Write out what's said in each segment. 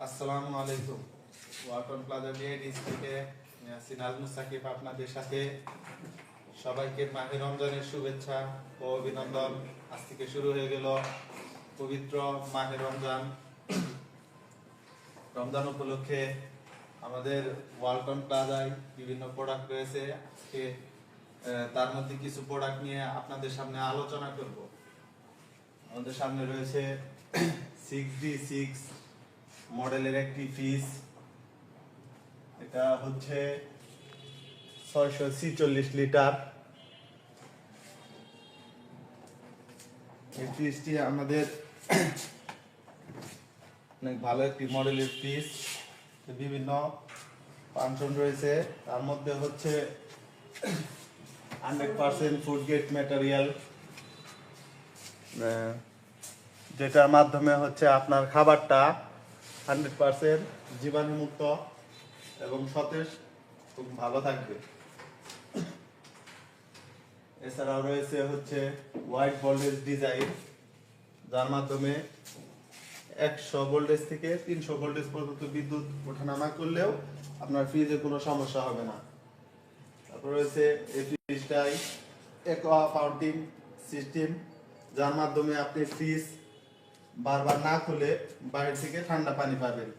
আসসালামু আলাইকুম। ওয়ালটন প্লাজা বিআইডিস থেকে নাজমুস সাকিব আপনাদের সাথে সবাইকে মাহে রমজানের শুভেচ্ছা ও অভিনন্দন। আজ থেকে শুরু হয়ে গেল পবিত্র মাহে রমজান। রমজান উপলক্ষে আমাদের ওয়ালটন প্লাজায় বিভিন্ন প্রোডাক্ট রয়েছে। আজকে তার মধ্যে কিছু প্রোডাক্ট নিয়ে আপনাদের সামনে আলোচনা করব। আমাদের সামনে রয়েছে 6D6 মডেলের একটি ফ্রিজ। এটা হচ্ছে 646 লিটার। এই ফ্রিজটি আমাদের অনেক ভালো একটি মডেলের ফ্রিজ। বিভিন্ন ফাংশন রয়েছে, তার মধ্যে হচ্ছে 100% ফুড গ্রেড ম্যাটেরিয়াল, যেটার মাধ্যমে হচ্ছে আপনার খাবারটা 100% জীবাণুমুক্ত এবং সতেজ খুব ভালো থাকবে। এছাড়াও রয়েছে হচ্ছে ওয়াইড ভোল্টেজ ডিজাইন, যার মাধ্যমে 100 ভোল্টেজ থেকে 300 ভোল্টেজ পর্যন্ত বিদ্যুৎ ওঠানামা করলেও আপনার ফ্রিজে কোনো সমস্যা হবে না। তারপর রয়েছে এই ফ্রিজটাই অ্যাকোয়া ফাউন্টেন সিস্টেম, যার মাধ্যমে আপনি ফ্রিজ বারবার না খুলে বাইরে থেকে ঠান্ডা পানি পাবেন,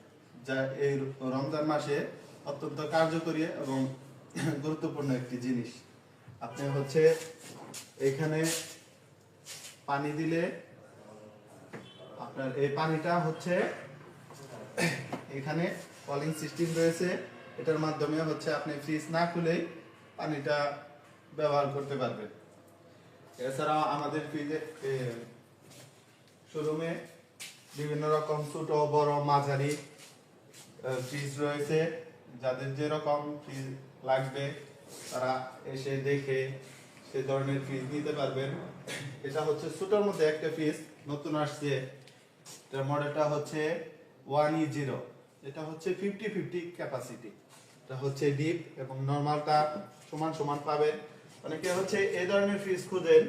যা এই রমজান মাসে অত্যন্ত কার্যকরী এবং গুরুত্বপূর্ণ একটি জিনিস। আপনি হচ্ছে এখানে পানি দিলে আপনার এই পানিটা হচ্ছে এখানে কলিং সিস্টেম রয়েছে, এটার মাধ্যমে হচ্ছে আপনি ফ্রিজ না খুলেই পানিটা ব্যবহার করতে পারবেন। এছাড়াও আমাদের ফ্রিজে শোরুমে বিভিন্ন রকম ছোট বড় মাঝারি ফ্রিজ রয়েছে। যাদের যেরকম ফ্রিজ লাগবে তারা এসে দেখে সে ধরনের ফ্রিজ নিতে পারবেন। এটা হচ্ছে ছোটোর মধ্যে একটা ফ্রিজ নতুন আসছে, এটার মডেলটা হচ্ছে 1E0। এটা হচ্ছে 50-50 ক্যাপাসিটি। এটা হচ্ছে ডিপ এবং নর্মালটা সমান সমান পাবেন। অনেকে হচ্ছে এই ধরনের ফ্রিজ খুঁজেন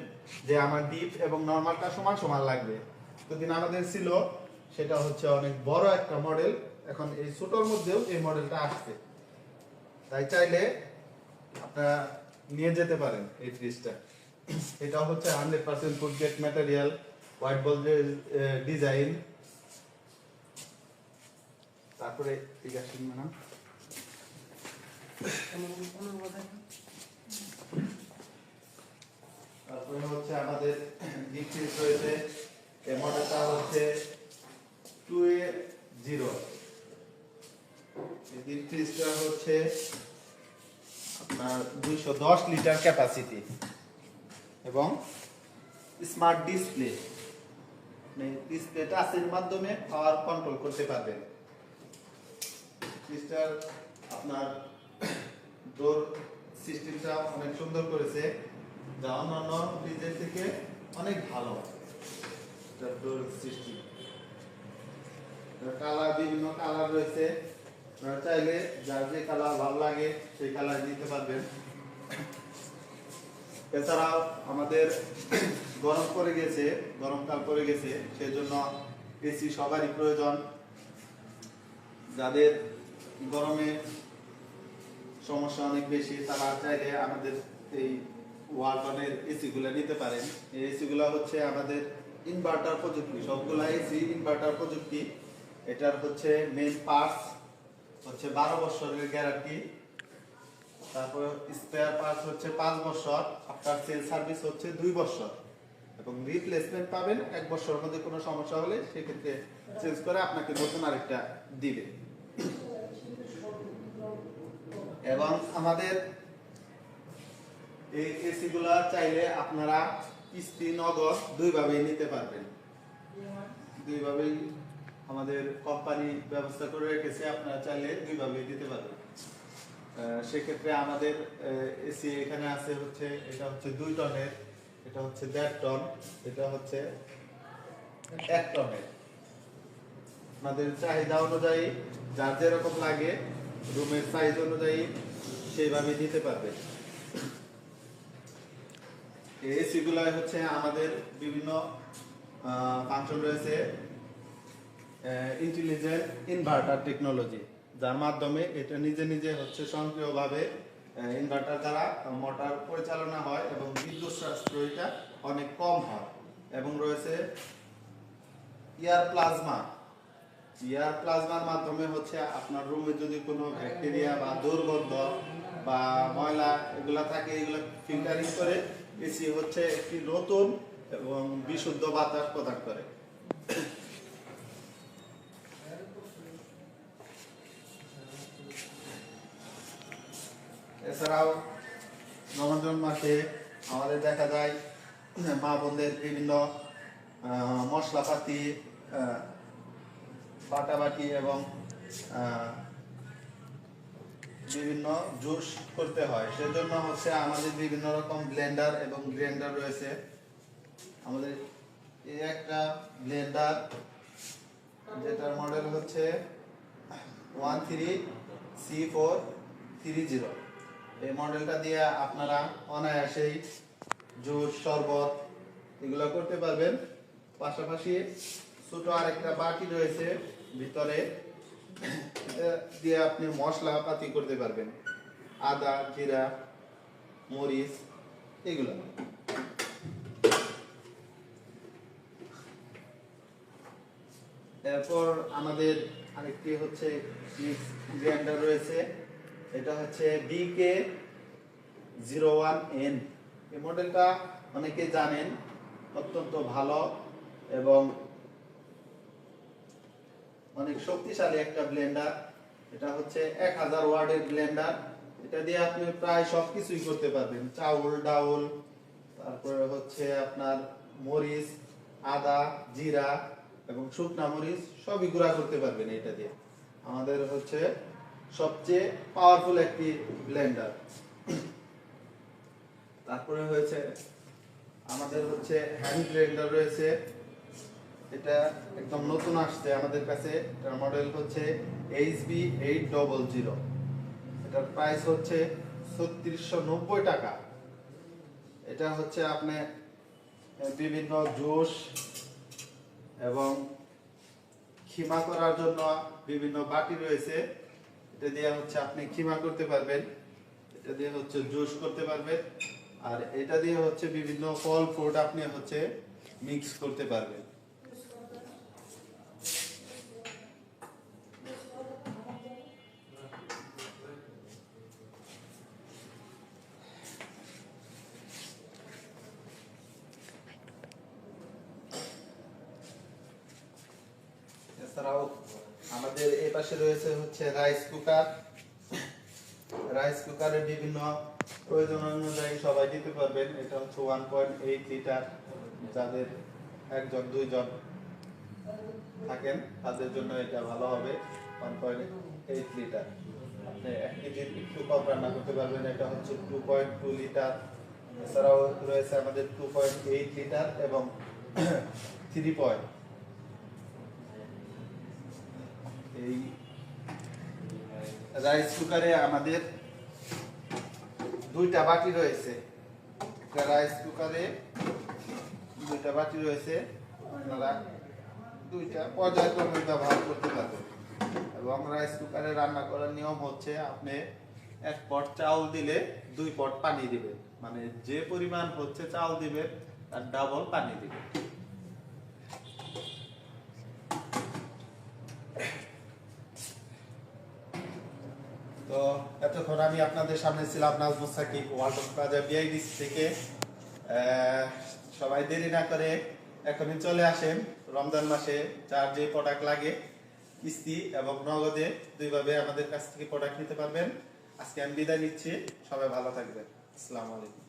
যে আমার ডিপ এবং নর্মালটা সমান সমান লাগবে। এতদিন আমাদের ছিল সেটা হচ্ছে অনেক বড় একটা মডেল, এখন এই ছোটর মধ্যেও এই মডেলটা আসছে, তাই চাইলে আপনারা নিয়ে যেতে পারেন এই ফ্রিজটা। এটা হচ্ছে 100% food grade material, white voltage design. তারপরে ঠিক আছে ম্যাডাম, তারপরে হচ্ছে আমাদের ডিপ ফ্রিজ রয়েছে। এই মডেলটা হচ্ছে 2A0। এই ডিপ ফ্রিজটা হচ্ছে আপনার 210 লিটার ক্যাপাসিটি এবং স্মার্ট ডিসপ্লে, ডিসপ্লে টাচের মাধ্যমে পাওয়ার কন্ট্রোল করতে পারবেন। ফ্রিজটার আপনার ডোর সিস্টেমটা অনেক সুন্দর করেছে, যা অন্যান্য ফ্রিজের থেকে অনেক ভালো। ডোর সিস্টেম কালার, বিভিন্ন কালার রয়েছে, আপনারা চাইলে যার যে কালার ভালো লাগে সেই কালার দিতে পারবেন। এছাড়াও আমাদের গরমকাল পড়ে গেছে, সেজন্য এসি সবারই প্রয়োজন। যাদের গরমে সমস্যা অনেক বেশি তারা চাইলে আমাদের এই ওয়ালটনের এসিগুলো নিতে পারেন। এই এসিগুলো হচ্ছে আমাদের ইনভার্টার প্রযুক্তি, সবগুলো এসি ইনভার্টার প্রযুক্তি। এটার হচ্ছে মেইন পার্টস হচ্ছে 12 বছরের গ্যারান্টি, তারপর স্পেয়ার পার্টস হচ্ছে 5 বছর, আফটার সেল সার্ভিস হচ্ছে 2 বছর এবং রিপ্লেসমেন্ট পাবেন 1 বছরের মধ্যে কোনো সমস্যা হলে সেক্ষেত্রে চেঞ্জ করে আপনাকে নতুন আরেকটা দিবে। এবং আমাদের এই এসিগুলা চাইলে আপনারা কিস্তি নগদ দুইভাবেই নিতে পারবেন। দুইভাবেই আমাদের কোম্পানি ব্যবস্থা করে রেখেছে, আপনারা চাইলে দুইভাবেই দিতে পারবেন। সেক্ষেত্রে আমাদের এসি এখানে আছে হচ্ছে, এটা হচ্ছে 2 টনের, এটা হচ্ছে 1.5 টন, এটা হচ্ছে 1 টনের। আমাদের চাহিদা অনুযায়ী যার যেরকম লাগে রুমের সাইজ অনুযায়ী সেইভাবে দিতে পারবে। এসি গুলা হচ্ছে আমাদের বিভিন্ন ফাংশন রয়েছে। ইন্টেলিজেন্ট ইনভার্টার টেকনোলজি, যার মাধ্যমে এটা নিজে নিজে হচ্ছে স্বয়ংক্রিয়ভাবে ইনভার্টার দ্বারা মোটর পরিচালনা হয় এবং বিদ্যুৎ সাশ্রয়টা অনেক কম হয়। এবং রয়েছে এয়ার প্লাজমার মাধ্যমে হচ্ছে আপনার রুমে যদি কোনো ব্যাকটেরিয়া বা দুর্গন্ধ বা ময়লা এগুলা থাকে, এগুলো ফিল্টারিং করে এসি হচ্ছে একটি নতুন এবং বিশুদ্ধ বাতাস প্রদান করে। এছাড়াও রমজান মাসে আমাদের দেখা যায় মা বোনদের বিভিন্ন মশলাপাতি বাটাবাটি এবং বিভিন্ন জুস করতে হয়, সেজন্য হচ্ছে আমাদের বিভিন্ন রকম ব্লেন্ডার এবং গ্রাইন্ডার রয়েছে। আমাদের এই একটা ব্লেন্ডার, যেটার মডেল হচ্ছে 13C430। এই মডেলটা দিয়ে আপনারা অনায়াসেই জুস, শরবত এগুলো করতে পারবেন। পাশাপাশি ছোট আরেকটা বাটি রয়েছে ভিতরে, এটা দিয়ে আপনি মশলা পাতি করতে পারবেন, আদা, জিরা, মরিচ এগুলো। এরপর আমাদের আরেকটি হচ্ছে গ্রাইন্ডার রয়েছে, এটা হচ্ছে BK01N। এই মডেলটা অনেকে জানেন, অত্যন্ত ভালো এবং অনেক শক্তিশালী একটা ব্লেন্ডার। এটা হচ্ছে 1000 ওয়াটের ব্লেন্ডার। এটা দিয়ে আপনি প্রায় সবকিছুই করতে পারবেন, চাউল, ডাউল, তারপরে হচ্ছে আপনার মরিচ, আদা, জিরা এবং শুকনা মরিচ সবই গুঁড়া করতে পারবেন এটা দিয়ে। আমাদের হচ্ছে সবচেয়ে পাওয়ারফুল একটি ব্লেন্ডার। তারপরে হয়েছে আমাদের হচ্ছে হ্যান্ড ব্লেন্ডার রয়েছে, এটা একদম নতুন আসছে আমাদের কাছে। এটার মডেল হচ্ছে HB800। এটার প্রাইস হচ্ছে 3690 টাকা। এটা হচ্ছে আপনি বিভিন্ন জুস এবং খিমা করার জন্য বিভিন্ন বাটি রয়েছে, এটা দিয়ে হচ্ছে আপনি খিমা করতে পারবেন, এটা দিয়ে হচ্ছে জুস করতে পারবেন, আর এটা দিয়ে হচ্ছে বিভিন্ন ফল ফ্রুট আপনি হচ্ছে মিক্স করতে পারবেন। এছাড়াও আমাদের এই পাশে রয়েছে হচ্ছে রাইস কুকার। রাইস কুকারে বিভিন্ন প্রয়োজন অনুযায়ী সবাই দিতে পারবেন। এটা হচ্ছে 1.8 লিটার, যাদের একজন দুইজন থাকেন তাদের জন্য এটা ভালো হবে। 1.8 লিটার, আপনি 1 কেজির একটু কম রান্না করতে পারবেন। এটা হচ্ছে 2.2 লিটার। এছাড়াও রয়েছে আমাদের 2.8 লিটার এবং 3. এই রাইস কুকারে আমাদের দুইটা বাটি রয়েছে। একটা রাইস কুকারে দুইটা বাটি রয়েছে, আপনারা দুইটা পর্যায়ক্রমে ব্যবহার করতে পারবেন। এবং রাইস কুকারে রান্না করার নিয়ম হচ্ছে আপনি 1 পট চাউল দিলে 2 পট পানি দিবেন, মানে যে পরিমাণ হচ্ছে চাউল দিবেন তার ডাবল পানি দিবেন। তো এতক্ষণ আমি আপনাদের সামনে ছিলাম নাজমুস সাকিব, ওয়ালটন প্লাজা বিআইডিসি থেকে। সবাই দেরি না করে এখনই চলে আসেন। রমজান মাসে যার যে প্রোডাক্ট লাগে কিস্তি এবং নগদে দুইভাবে আমাদের কাছ থেকে প্রোডাক্ট নিতে পারবেন। আজকে আমি বিদায় নিচ্ছি, সবাই ভালো থাকবেন। আসসালামু আলাইকুম।